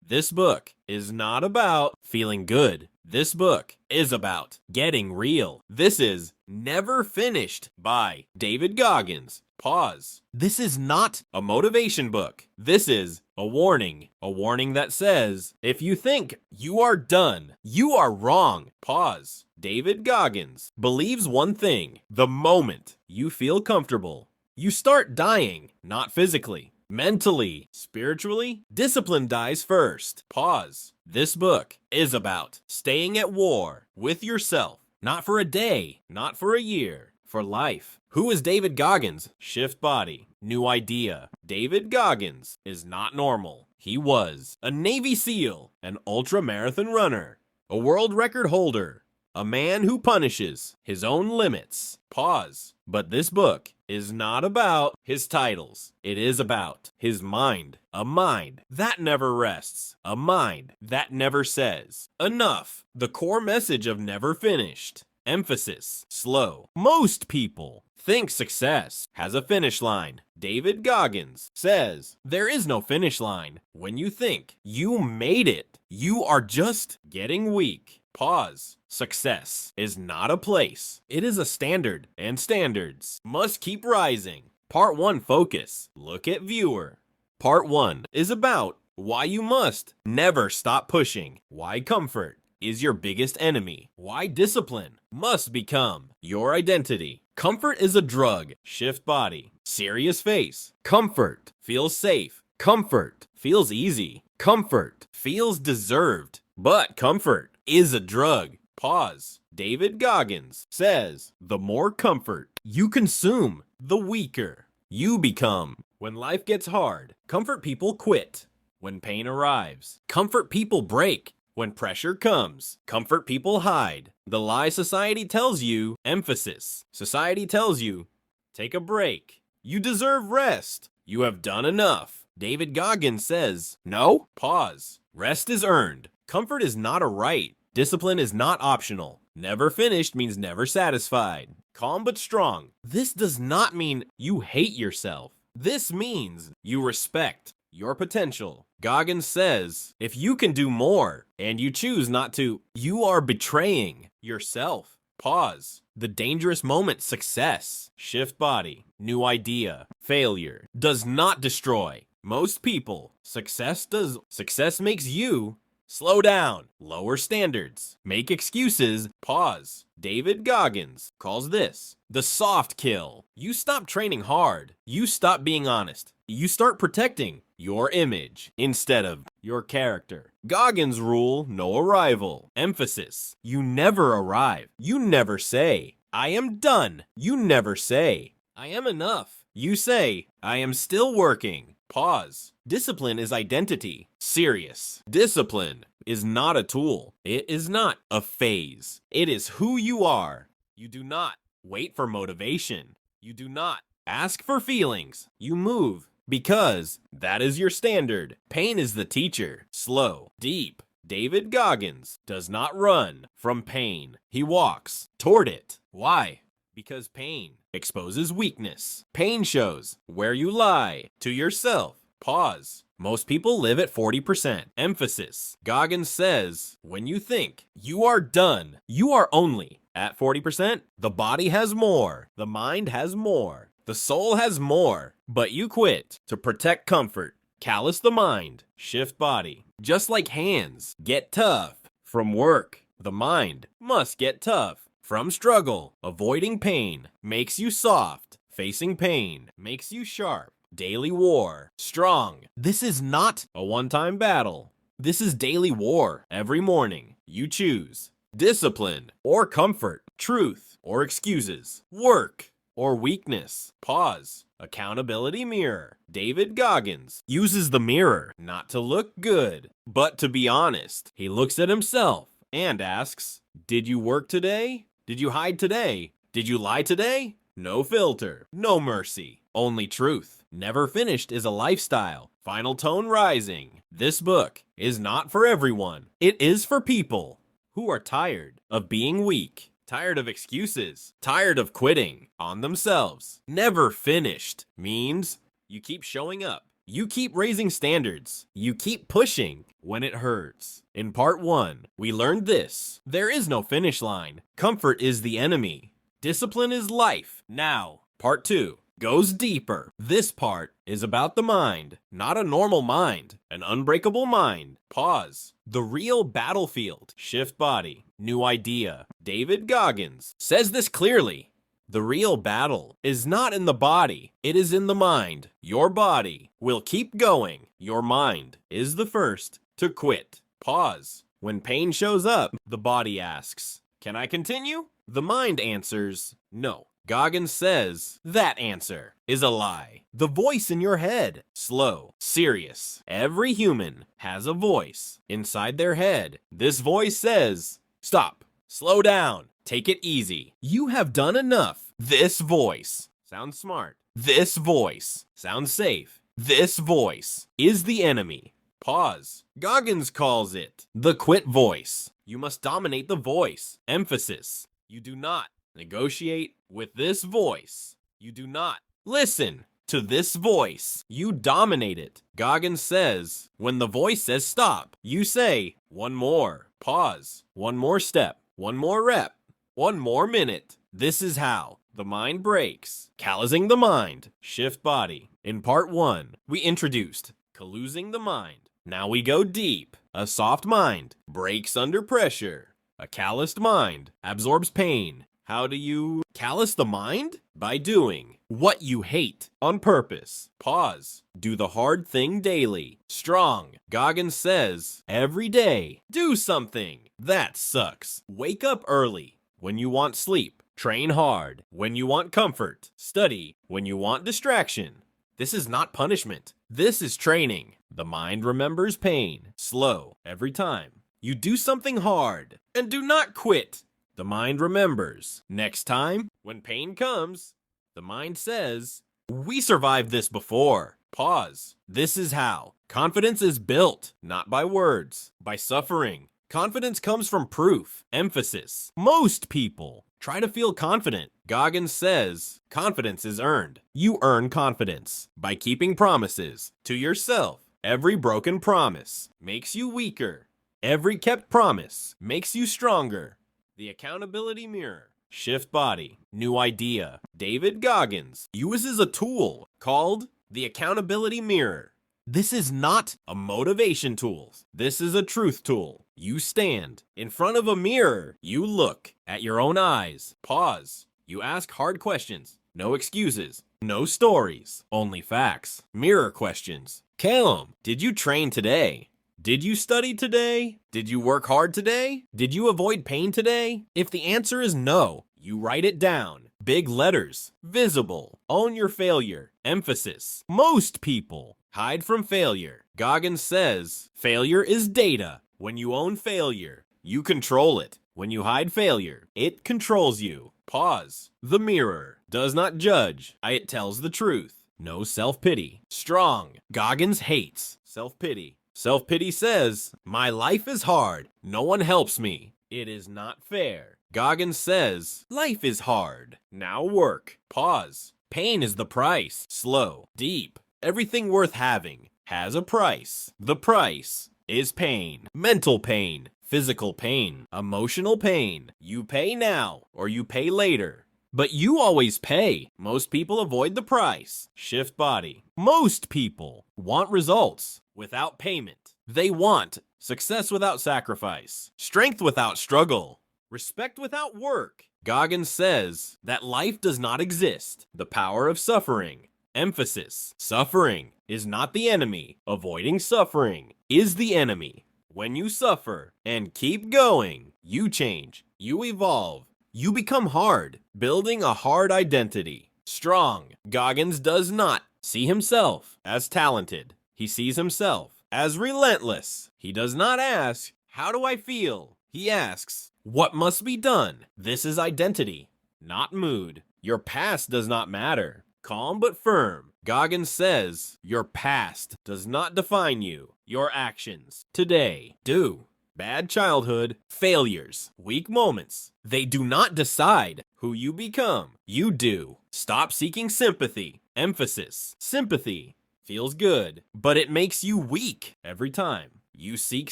This book is not about feeling good. This book is about getting real. This is Never Finished by David Goggins. Pause. This is not a motivation book. This is a warning that says, if you think you are done, you are wrong. Pause. David Goggins believes one thing: the moment you feel comfortable, you start dying, not physically, mentally, spiritually, discipline dies first. Pause. This book is about staying at war with yourself, not for a day, not for a year, for life. Who is David Goggins? Shift body. New idea. David Goggins is not normal. He was a Navy SEAL, an ultra-marathon runner, a world record holder, a man who punishes his own limits. Pause. But this book is not about his titles. It is about his mind. A mind that never rests. A mind that never says enough. The core message of Never Finished. Emphasis. Slow. Most people think success has a finish line. David Goggins says there is no finish line. When you think you made it, you are just getting weak. Pause. Success is not a place. It is a standard, and standards must keep rising. Part 1, focus. Look at viewer. Part 1 is about why you must never stop pushing. Why comfort is your biggest enemy. Why discipline must become your identity. Comfort is a drug. Shift body. Serious face. Comfort feels safe. Comfort feels easy. Comfort feels deserved. But comfort is a drug. Pause. David Goggins says the more comfort you consume, the weaker you become. When life gets hard, comfort people quit. When pain arrives, comfort people break. When pressure comes, comfort people hide. The lie society tells you, emphasis. Society tells you, take a break. You deserve rest. You have done enough. David Goggins says, no. Pause. Rest is earned. Comfort is not a right. Discipline is not optional. Never finished means never satisfied. Calm but strong. This does not mean you hate yourself. This means you respect your potential. Goggins says, if you can do more and you choose not to, you are betraying yourself. Pause. The dangerous moment, success. Shift body. New idea. Failure does not destroy most people. Success does. Success makes you slow down, lower standards, make excuses, pause. David Goggins calls this the soft kill. You stop training hard. You stop being honest. You start protecting your image instead of your character. Goggins rule, no arrival. Emphasis. You never arrive. You never say, I am done. You never say, I am enough. You say, I am still working. Pause. Discipline is identity. Serious. Discipline is not a tool. It is not a phase. It is who you are. You do not wait for motivation. You do not ask for feelings. You move because that is your standard. Pain is the teacher. Slow. Deep. David Goggins does not run from pain. He walks toward it. Why? Because pain exposes weakness. Pain shows where you lie to yourself. Pause. Most people live at 40%. Emphasis. Goggins says, when you think you are done, you are only at 40%. The body has more. The mind has more. The soul has more. But you quit to protect comfort. Callous the mind. Shift body. Just like hands get tough from work, the mind must get tough from struggle. Avoiding pain makes you soft. Facing pain makes you sharp. Daily war. Strong. This is not a one-time battle. This is daily war. Every morning, you choose discipline or comfort, truth or excuses, work or weakness. Pause. Accountability mirror. David Goggins uses the mirror not to look good, but to be honest. He looks at himself and asks, did you work today? Did you hide today? Did you lie today? No filter, no mercy, only truth. Never Finished is a lifestyle. Final tone rising. This book is not for everyone. It is for people who are tired of being weak, tired of excuses, tired of quitting on themselves. Never finished means you keep showing up You keep raising standards. You keep pushing when it hurts. In part 1, we learned this. There is no finish line. Comfort is the enemy. Discipline is life. Now, part 2 goes deeper. This part is about the mind, not a normal mind, an unbreakable mind. Pause. The real battlefield. Shift body. New idea. David Goggins says this clearly. The real battle is not in the body, it is in the mind. Your body will keep going. Your mind is the first to quit. Pause. When pain shows up, the body asks, "Can I continue?" The mind answers, "No." Goggins says that answer is a lie. The voice in your head, slow, serious. Every human has a voice inside their head. This voice says, "Stop, slow down, take it easy. You have done enough." This voice sounds smart. This voice sounds safe. This voice is the enemy. Pause. Goggins calls it the quit voice. You must dominate the voice. Emphasis. You do not negotiate with this voice. You do not listen to this voice. You dominate it. Goggins says, when the voice says stop, you say, one more. Pause. One more step. One more rep. One more minute. This is how the mind breaks. Callousing the mind. Shift body. In part 1, we introduced losing the mind. Now we go deep. A soft mind breaks under pressure. A calloused mind absorbs pain. How do you callous the mind? By doing what you hate on purpose. Pause. Do the hard thing daily. Strong. Goggins says, every day, do something that sucks. Wake up early when you want sleep. Train hard when you want comfort. Study when you want distraction. This is not punishment. This is training. The mind remembers pain. Slow every time. You do something hard and do not quit. The mind remembers. Next time, when pain comes, the mind says, we survived this before. Pause. This is how. Confidence is built, not by words, by suffering. Confidence comes from proof, emphasis. Most people try to feel confident. Goggins says, confidence is earned. You earn confidence by keeping promises to yourself. Every broken promise makes you weaker. Every kept promise makes you stronger. The accountability mirror. Shift body. New idea. David Goggins uses a tool called the accountability mirror. This is not a motivation tool. This is a truth tool. You stand in front of a mirror. You look at your own eyes. Pause. You ask hard questions. No excuses. No stories. Only facts. Mirror questions. Callum, did you train today? Did you study today? Did you work hard today? Did you avoid pain today? If the answer is no, you write it down. Big letters. Visible. Own your failure. Emphasis. Most people hide from failure. Goggins says, failure is data. When you own failure, you control it. When you hide failure, it controls you. Pause. The mirror does not judge. It tells the truth. No self-pity. Strong. Goggins hates self-pity. Self-pity says, my life is hard. No one helps me. It is not fair. Goggins says, life is hard. Now work. Pause. Pain is the price. Slow. Deep. Everything worth having has a price. The price is pain. Mental pain. Physical pain. Emotional pain. You pay now or you pay later. But you always pay. Most people avoid the price. Shift body. Most people want results without payment. They want success without sacrifice, strength without struggle, respect without work. Goggins says that life does not exist. The power of suffering. Emphasis. Suffering is not the enemy. Avoiding suffering is the enemy. When you suffer and keep going, you change, you evolve, you become hard, building a hard identity. Strong. Goggins does not see himself as talented. He sees himself as relentless. He does not ask, how do I feel? He asks, what must be done? This is identity, not mood. Your past does not matter. Calm but firm. Goggins says, your past does not define you. Your actions today do. Bad childhood, failures, weak moments. They do not decide who you become. You do. Stop seeking sympathy. Emphasis. Sympathy feels good, but it makes you weak every time. You seek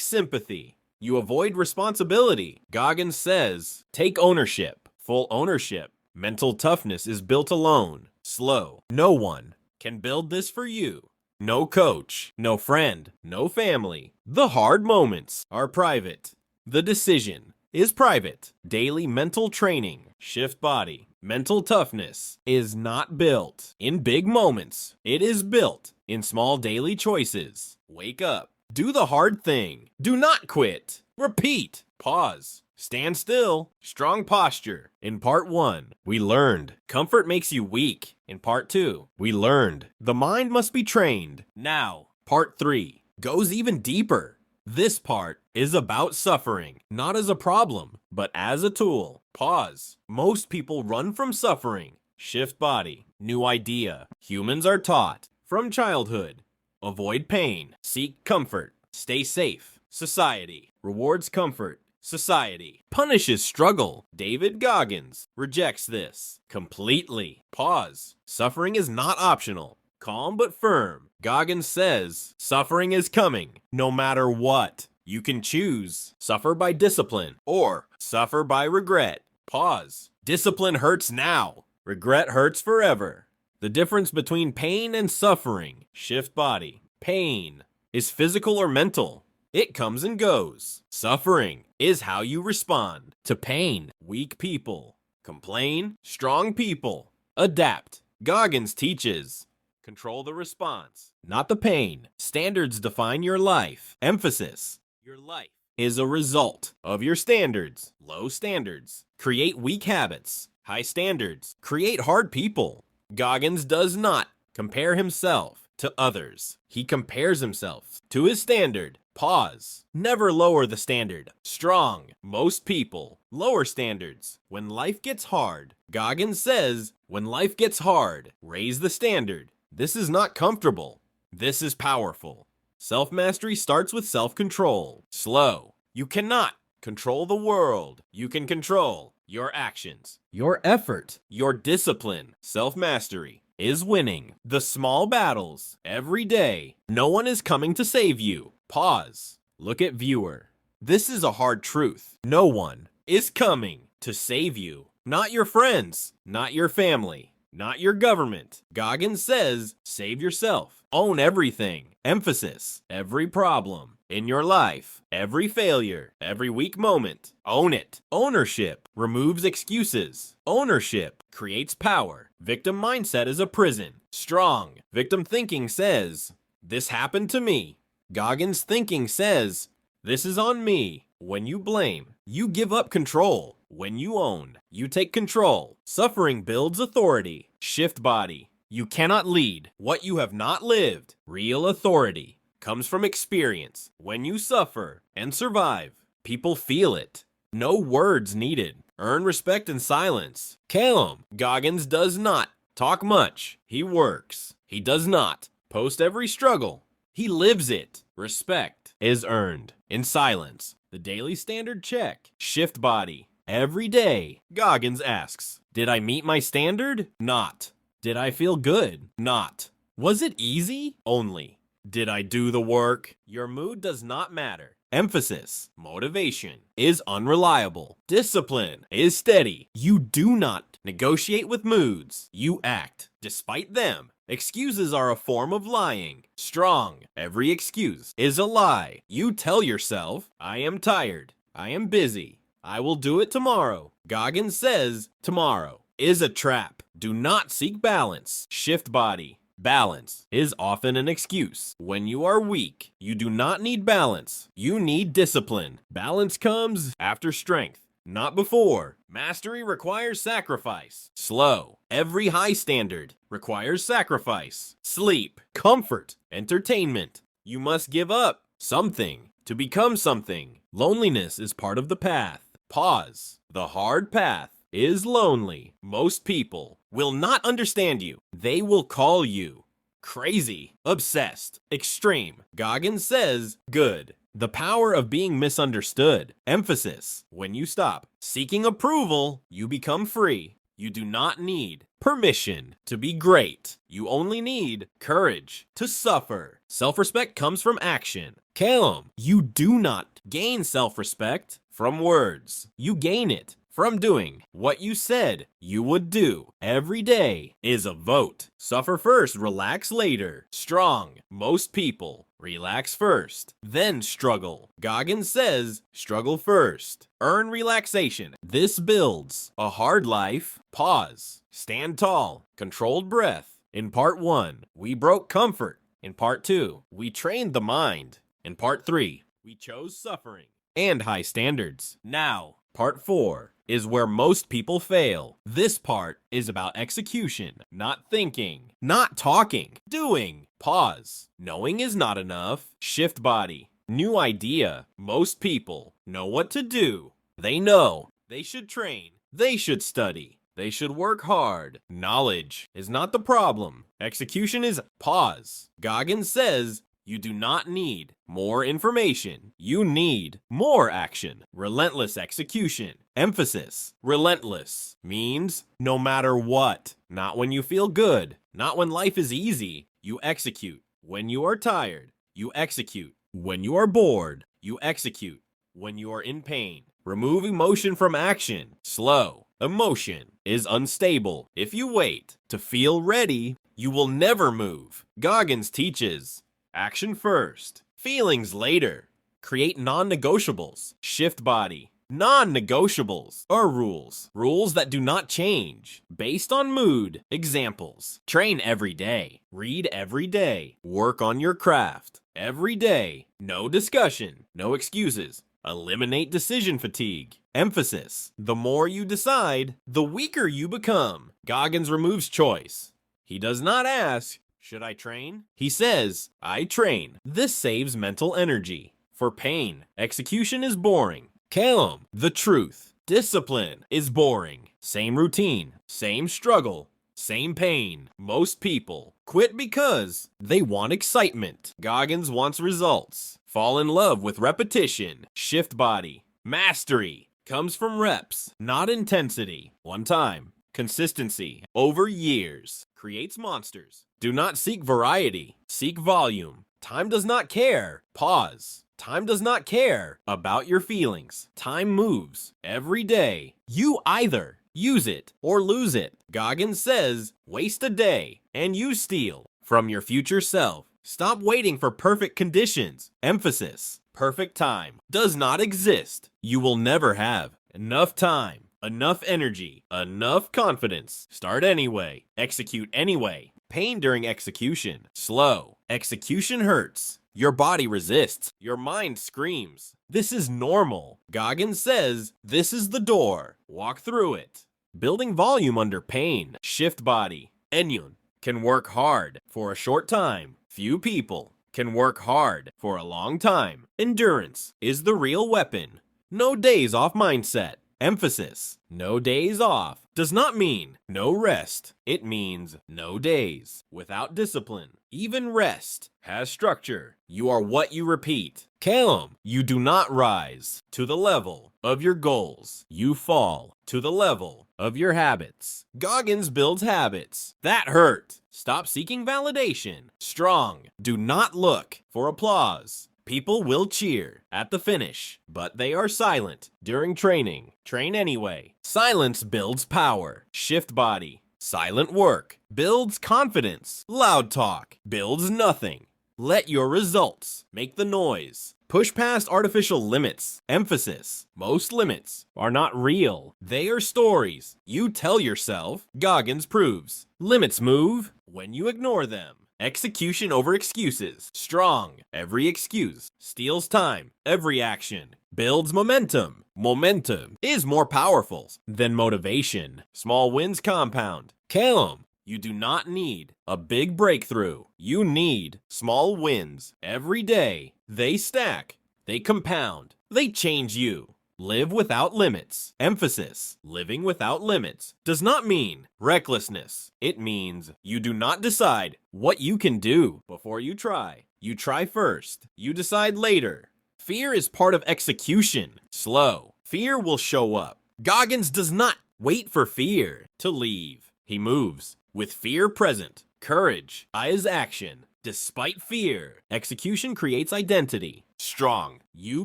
sympathy. You avoid responsibility. Goggins says, take ownership, full ownership. Mental toughness is built alone, slow. No one can build this for you. No coach, no friend, no family. The hard moments are private. The decision is private. Daily mental training, shift body. Mental toughness is not built in big moments. It is built in small daily choices. Wake up. Do the hard thing. Do not quit. Repeat. Pause. Stand still. Strong posture. In part 1, we learned comfort makes you weak. In part 2, we learned the mind must be trained. Now, part 3 goes even deeper. This part is about suffering, not as a problem, but as a tool. Pause. Most people run from suffering. Shift body. New idea. Humans are taught from childhood. Avoid pain. Seek comfort. Stay safe. Society rewards comfort. Society punishes struggle. David Goggins rejects this completely. Pause. Suffering is not optional. Calm but firm. Goggins says, suffering is coming, no matter what. You can choose suffer by discipline or suffer by regret. Pause. Discipline hurts now. Regret hurts forever. The difference between pain and suffering. Shift body. Pain is physical or mental. It comes and goes. Suffering is how you respond to pain. Weak people complain. Strong people adapt. Goggins teaches, control the response, not the pain. Standards define your life. Emphasis, your life is a result of your standards. Low standards create weak habits. High standards create hard people. Goggins does not compare himself to others. He compares himself to his standard. Pause. Never lower the standard. Strong. Most people lower standards when life gets hard. Goggins says, when life gets hard, raise the standard. This is not comfortable. This is powerful. Self-mastery starts with self-control. Slow. You cannot control the world. You can control your actions, your effort, your discipline. Self-mastery is winning the small battles every day. No one is coming to save you. Pause. Look at viewer. This is a hard truth. No one is coming to save you. Not your friends, not your family, not your government. Goggins says, save yourself. Own everything. Emphasis, every problem in your life, every failure, every weak moment. Own it. Ownership removes excuses. Ownership creates power. Victim mindset is a prison. Strong. Victim thinking says, this happened to me. Goggins thinking says, this is on me. When you blame, you give up control. When you own, you take control. Suffering builds authority. Shift body. You cannot lead what you have not lived. Real authority comes from experience. When you suffer and survive, people feel it. No words needed. Earn respect in silence. Calm. Goggins does not talk much. He works. He does not post every struggle. He lives it. Respect is earned in silence. The daily standard check. Shift body. Every day, Goggins asks, did I meet my standard? Not. Did I feel good? Not. Was it easy? Only. Did I do the work? Your mood does not matter. Emphasis. Motivation is unreliable. Discipline is steady. You do not negotiate with moods. You act despite them. Excuses are a form of lying. Strong. Every excuse is a lie. You tell yourself, I am tired. I am busy. I will do it tomorrow. Goggins says, tomorrow is a trap. Do not seek balance. Shift body. Balance is often an excuse. When you are weak, you do not need balance. You need discipline. Balance comes after strength, not before. Mastery requires sacrifice. Slow. Every high standard requires sacrifice. Sleep, comfort, entertainment. You must give up something to become something. Loneliness is part of the path. Pause. The hard path is lonely. Most people will not understand you. They will call you crazy, obsessed, extreme. Goggins says, good. The power of being misunderstood. Emphasis. When you stop seeking approval, you become free. You do not need permission to be great. You only need courage to suffer. Self-respect comes from action. Calum, you do not gain self-respect from words. You gain it from doing what you said you would do. Every day is a vote. Suffer first, relax later. Strong, most people relax first, then struggle. Goggins says, struggle first. Earn relaxation. This builds a hard life. Pause. Stand tall. Controlled breath. In part 1, we broke comfort. In part 2, we trained the mind. In part 3, we chose suffering and high standards. Now, part 4 is where most people fail. This part is about execution, not thinking, not talking, doing. Pause. Knowing is not enough. Shift body. New idea. Most people know what to do. They know they should train. They should study. They should work hard. Knowledge is not the problem. Execution is pause. Goggins says, you do not need more information. You need more action. Relentless execution. Emphasis. Relentless means no matter what. Not when you feel good. Not when life is easy. You execute. When you are tired, you execute. When you are bored, you execute. When you are in pain, remove emotion from action. Slow. Emotion is unstable. If you wait to feel ready, you will never move. Goggins teaches action first, feelings later. Create non-negotiables. Shift body. Non-negotiables are rules. Rules that do not change. Based on mood. Examples. Train every day. Read every day. Work on your craft. Every day. No discussion. No excuses. Eliminate decision fatigue. Emphasis. The more you decide, the weaker you become. Goggins removes choice. He does not ask, should I train? He says, I train. This saves mental energy. For pain, execution is boring. Calum, the truth. Discipline is boring. Same routine, same struggle, same pain. Most people quit because they want excitement. Goggins wants results. Fall in love with repetition. Shift body. Mastery comes from reps, not intensity. One time. Consistency over years creates monsters. Do not seek variety. Seek volume. Time does not care. Pause. Time does not care about your feelings. Time moves every day. You either use it or lose it. Goggins says, waste a day and you steal from your future self. Stop waiting for perfect conditions. Emphasis. Perfect time does not exist. You will never have enough time, enough energy, enough confidence. Start anyway. Execute anyway. Pain during execution. Slow. Execution hurts. Your body resists. Your mind screams. This is normal. Goggins says, this is the door. Walk through it. Building volume under pain. Shift body. Enyun can work hard for a short time. Few people can work hard for a long time. Endurance is the real weapon. No days off mindset. Emphasis. No days off does not mean no rest. It means no days without discipline. Even rest has structure. You are what you repeat. Calum, you do not rise to the level of your goals. You fall to the level of your habits. Goggins builds habits that hurt. Stop seeking validation. Strong. Do not look for applause. People will cheer at the finish, but they are silent during training. Train anyway. Silence builds power. Shift body. Silent work builds confidence. Loud talk builds nothing. Let your results make the noise. Push past artificial limits. Emphasis. Most limits are not real. They are stories you tell yourself. Goggins proves. Limits move when you ignore them. Execution over excuses. Strong. Every excuse steals time. Every action builds momentum. Momentum is more powerful than motivation. Small wins compound. Calum, you do not need a big breakthrough. You need small wins every day. They stack. They compound. They change you. Live without limits. Emphasis. Living without limits does not mean recklessness. It means you do not decide what you can do before you try. You try first. You decide later. Fear is part of execution. Slow. Fear will show up. Goggins does not Wait for fear to leave. He moves. With fear present, courage is action. Despite fear, execution creates identity. Strong. You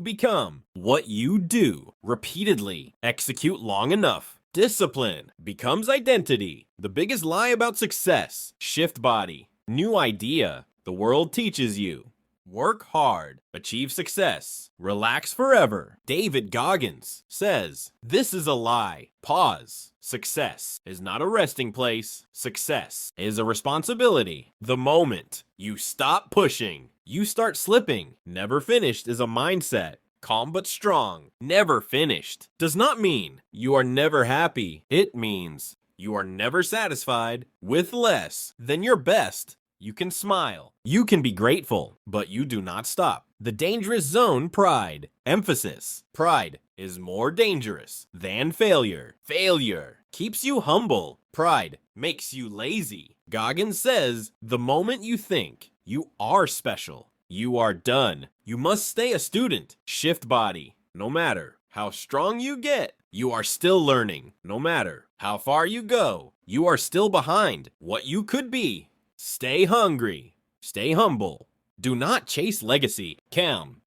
become what you do. Repeatedly. Execute long enough. Discipline becomes identity. The biggest lie about success. Shift body. New idea. The world teaches you. Work hard. Achieve success. Relax forever. David Goggins says, this is a lie. Pause. Success is not a resting place. Success is a responsibility. The moment you stop pushing, you start slipping. Never finished is a mindset. Calm but strong. Never finished does not mean you are never happy. It means you are never satisfied with less than your best. You can smile. You can be grateful, but you do not stop. The dangerous zone, pride. Emphasis. Pride is more dangerous than failure. Failure keeps you humble. Pride makes you lazy. Goggins says, the moment you think you are special, you are done. You must stay a student. Shift body. No matter how strong you get, you are still learning. No matter how far you go, you are still behind what you could be. Stay hungry. Stay humble. Do not chase legacy.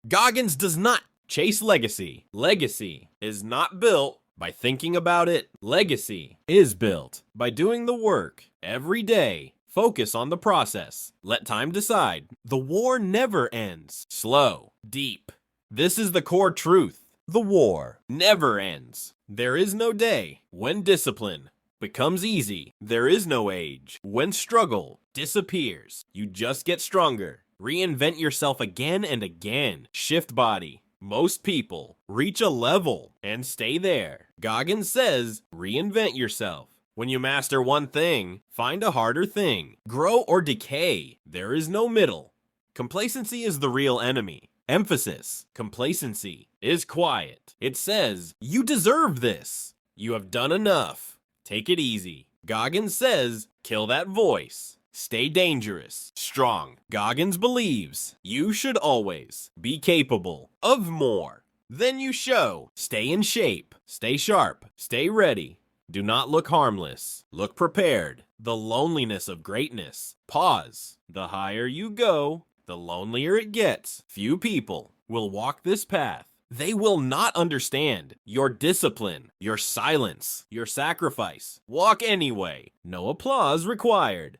Goggins does not chase legacy. Legacy is not built by thinking about it. Legacy is built by doing the work every day. Focus on the process. Let time decide. The war never ends. Slow, deep. This is the core truth. The war never ends. There is no day when discipline becomes easy. There is no age when struggle disappears. You just get stronger. Reinvent yourself again and again. Shift body. Most people reach a level and stay there. Goggins says, reinvent yourself. When you master one thing, find a harder thing. Grow or decay. There is no middle. Complacency is the real enemy. Emphasis. Complacency is quiet. It says, you deserve this. You have done enough. Take it easy. Goggins says, kill that voice. Stay dangerous. Strong. Goggins believes you should always be capable of more than you show. Stay in shape. Stay sharp. Stay ready. Do not look harmless. Look prepared. The loneliness of greatness. Pause. The higher you go, the lonelier it gets. Few people will walk this path. They will not understand your discipline, your silence, your sacrifice. Walk anyway. No applause required.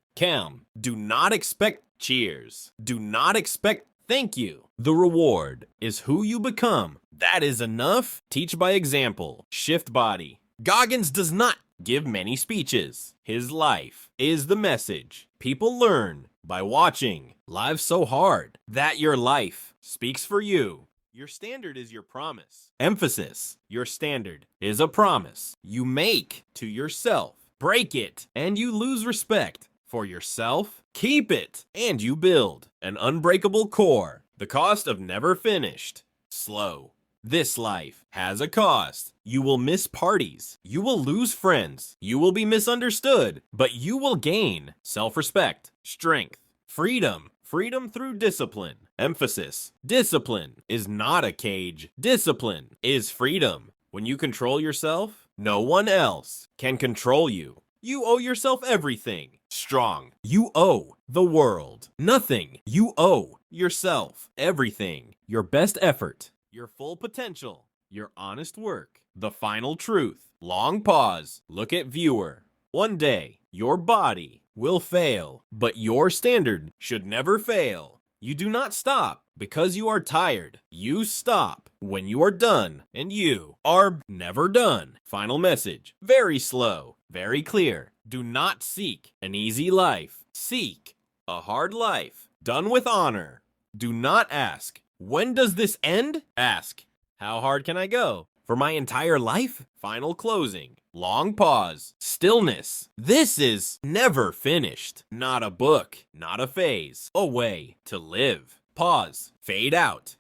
Do not expect cheers. Do not expect thank you. The reward is who you become. That is enough. Teach by example. Shift body. Goggins does not give many speeches. His life is the message. People learn by watching. Live so hard that your life speaks for you. Your standard is your promise. Emphasis. Your standard is a promise you make to yourself. Break it and you lose respect for yourself. Keep it and you build an unbreakable core. The cost of never finished. Slow. This life has a cost. You will miss parties. You will lose friends. You will be misunderstood, but you will gain self-respect, strength, freedom. Freedom through discipline. Emphasis. Discipline is not a cage. Discipline is freedom. When you control yourself, no one else can control you. You owe yourself everything. Strong. You owe the world nothing. You owe yourself everything. Your best effort. Your full potential. Your honest work. The final truth. Long pause. Look at viewer. One day, your body will fail, but your standard should never fail. You do not stop because you are tired. You stop when you are done, and you are never done. Final message. Very slow, very clear. Do not seek an easy life. Seek a hard life, done with honor. Do not ask, when does this end? Ask, how hard can I go? For my entire life? Final closing. Long pause. Stillness. This is never finished. Not a book. Not a phase. A way to live. Pause. Fade out.